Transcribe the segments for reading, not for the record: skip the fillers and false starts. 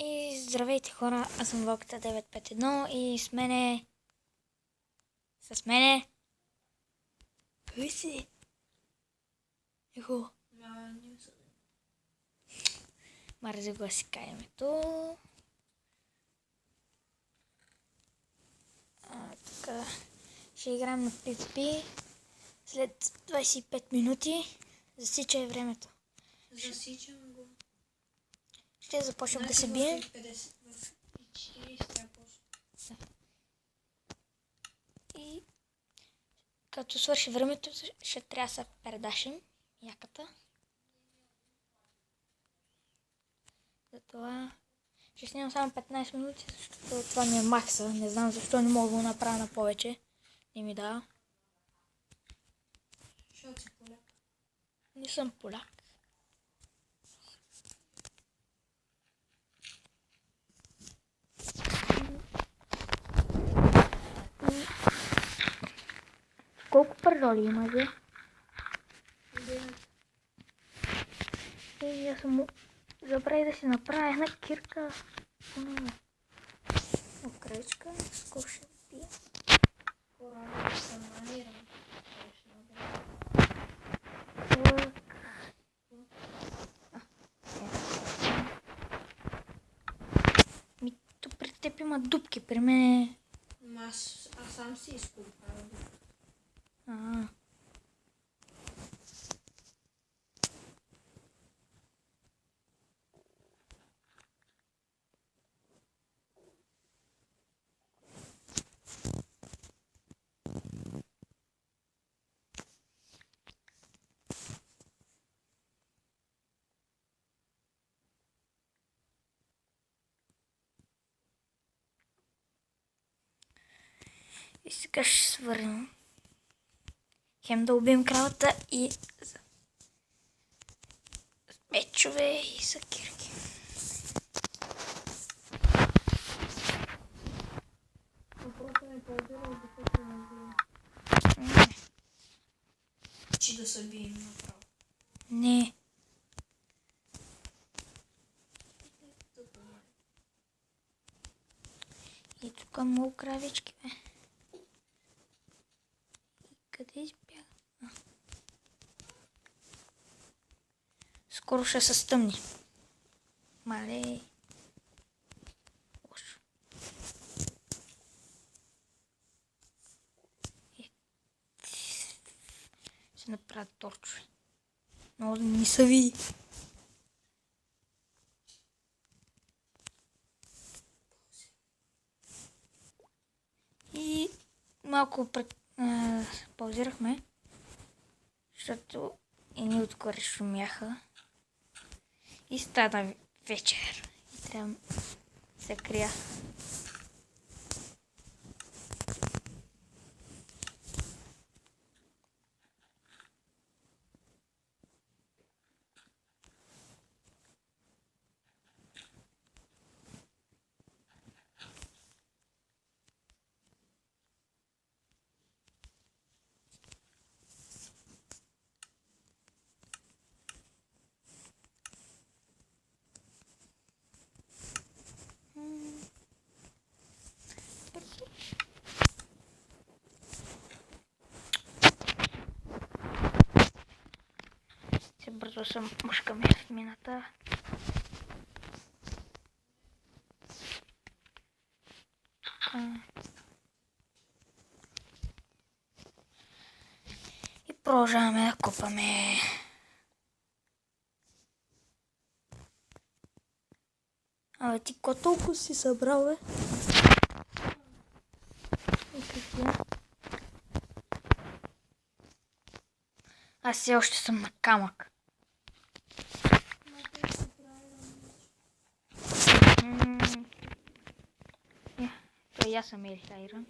И здравейте хора, аз съм Вълката 951 и с мене... Кой си? Его? Марзи го си каемето. Така. Ще играем на PvP. След 25 минути засича времето. Засичам го. Ще започнем да се бием. И като свърши времето, ще трябва да се предашим яката. Затова ще снимам само 15 минути, защото това ми е макса. Не знам защо не мога да го направя на повече. Не ми дава. Защото си поляк. Не съм поляк. Колко пароли има, бе? И аз съм забравих да си направя една кирка. Окречка, скоро ще пия. По-рано се намирам. Мито при теб има дупки, при мен. Аз сам си изкупавам. И сега ще свърнем. Хем да убием кравата и за мечове и за кирки. Въпросът ми по-отделя и докато не бием. Че да се бием направо. Не. И тук много кравички, бе. И къде избяга? Скоро ще се стъмни. Мале. Лошо. Ще направя торчове. Но не са види. И малко паузирахме, защото едни отгоре шумяха и стана вечер и трябва да се крия. Бързо съм мушкаме в мината. И продължаваме да купаме. Абе ти ко толкова си събрал, бе? И какви? Аз все още съм на камък. Той аз съм Ерих Айрон.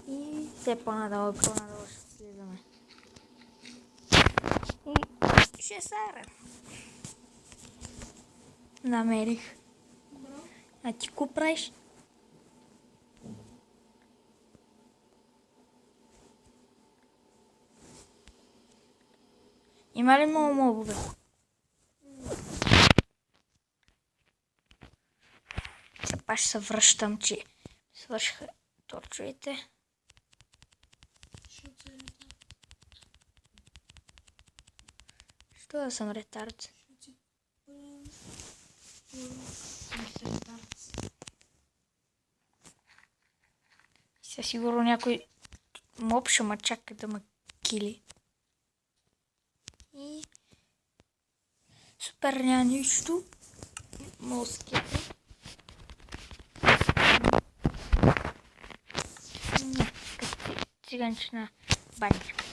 И все по-надолу ще слизаме. И 6 айрон намерих. Браво. А ти ко правиш? Има ли много мобове? Сега пак ще се връщам, че свършиха торчовете. Що це не так? Що да съм ретард? Що ці мистер Тарц. Сега сигурно някой моб ще ме чака да ме кили. И супер, няма нищо. Моските. Някакъв циганчина баничка.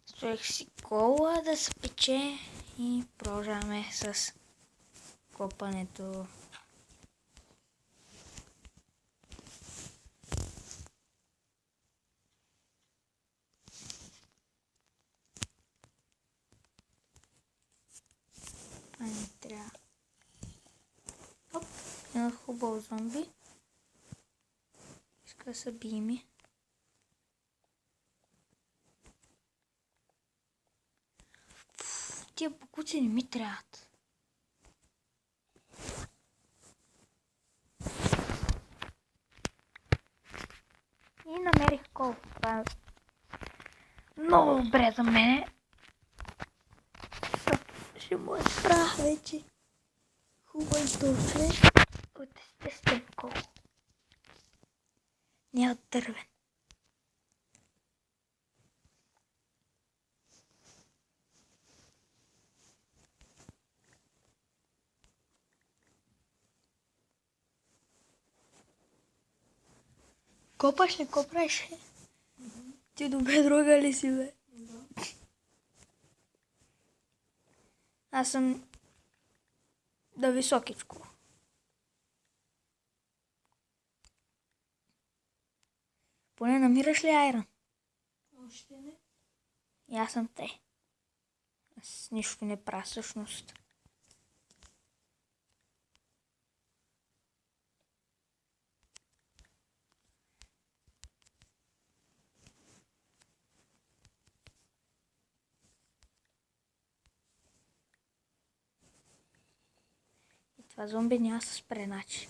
Стоих си кола да се пече и продължаваме с копането. А не трябва. Оп, една хубав зомби. Иска да се бие ми. Тия бокуци не ми трябват. И намерих кол. Това е много добре за мене. Ще му е страх вече. Хубаво точно от естествен кол. Не от дървен. Копаш ли, копаш ли? Ти добре друга ли си, бе? Да. Аз съм да високичко. Поне намираш ли айрон? Още не. И аз съм те. Аз нищо не правя всъщност. И това зомби няма да се спре, значи.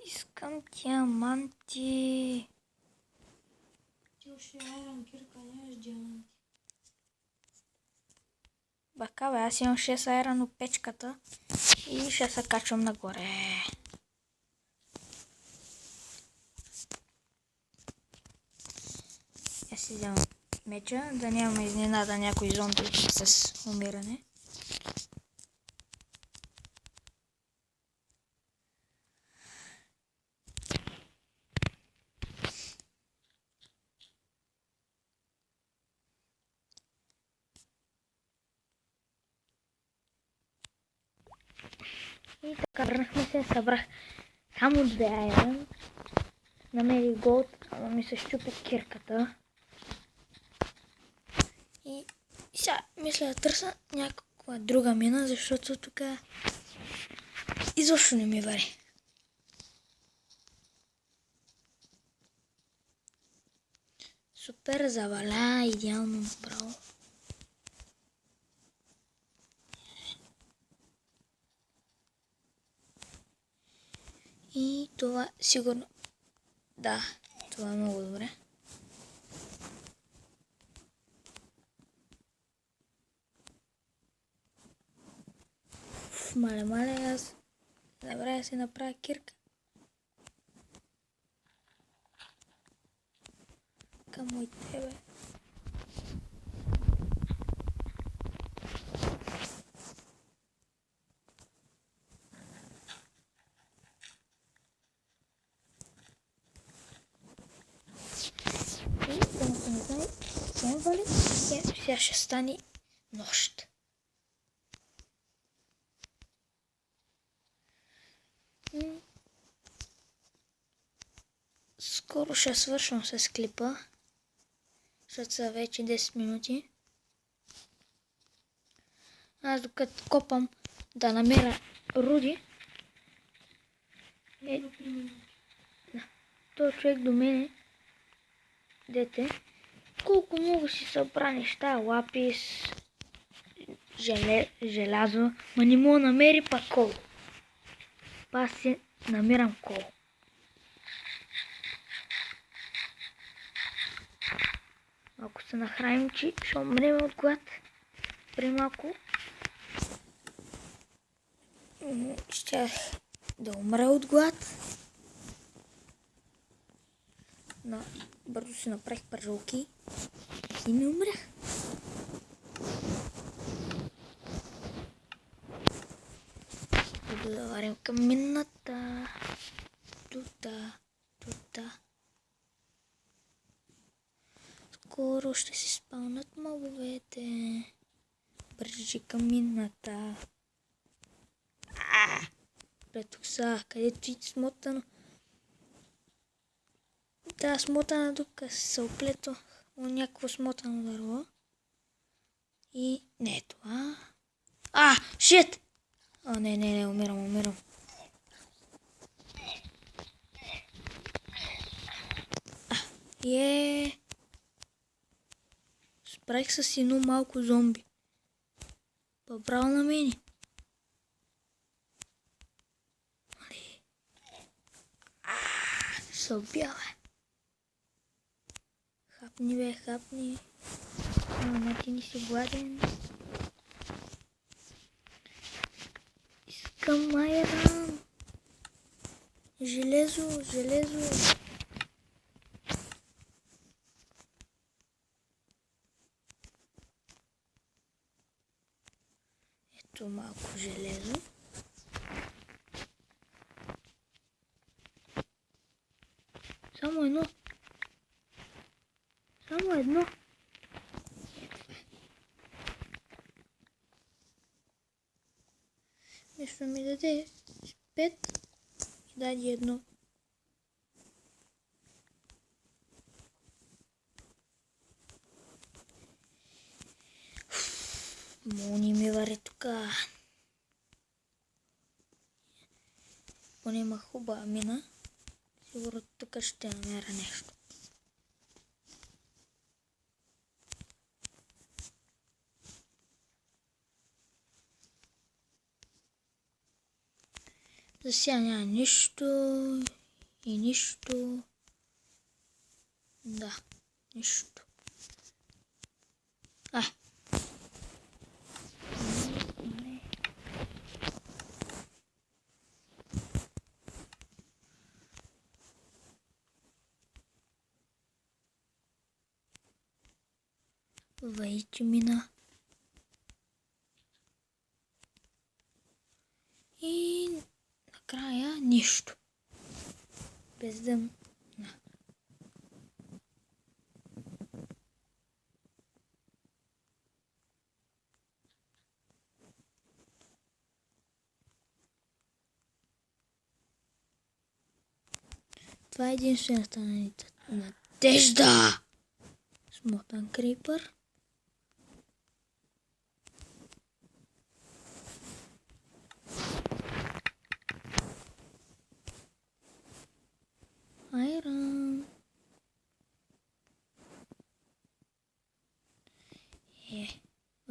Искам диаманти. Ти още айрон кирка, нямаш диаманти. Бака, бе, аз имам 6 айрон от печката и ще се качвам нагоре. Аз си вземам меча, да нямаме изненада някой зомби с умиране. И така, върнахме се, събрах само 2 айрон. Намерих голд, ама ми се щупи кирката. И сега мисля да търся някаква друга мина, защото тук изобщо не ми вари. Супер, заваля, идеално направо. И това сигурно... Да, това е много добре. Мале, аз забравя да си направя кирка. Към мой тебе. тя ще стане нощ. Скоро ще свършвам с клипа, защото са вече 10 минути. Аз докато копам да намеря руди, той човек до мене, дете, колко много си събра неща, лапис, желязо, ма не мога намери пак кол. Аз си намирам кол. Ако се нахраним, че ще умрем от глад. При малко щях да умра от глад. Но бързо си направих пържолки и не умрях. Да варим камината. Тута. Скоро ще си спълнат мобовете. Бържи камината. Тук са, където и смотано. Да, смотана дупка се оплето от някакво смотано дърво. И не е това. Шит! Не, умирам. Справих с едно малко зомби. Браво на мене. Се убява. Хапни. Ти не си гладен. Искам айран. Железо. Ето малко железо. Само едно. Нещо ми даде 5 и даде едно. Мони ми вари тука. Поне има хубава мина. Сигурно тук ще намеря нещо. За сега няма нищо и нищо. Да, нищо. Вейте мина. И накрая нищо. Без дъм. Това е единствената надежда. Смотан крипър. Айран.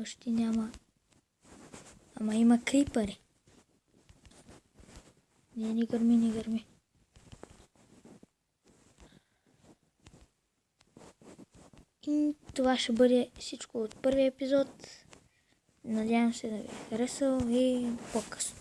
Още няма. Ама има крипъри. Не гърми. И това ще бъде всичко от първия епизод. Надявам се да ви е харесал и по-късно.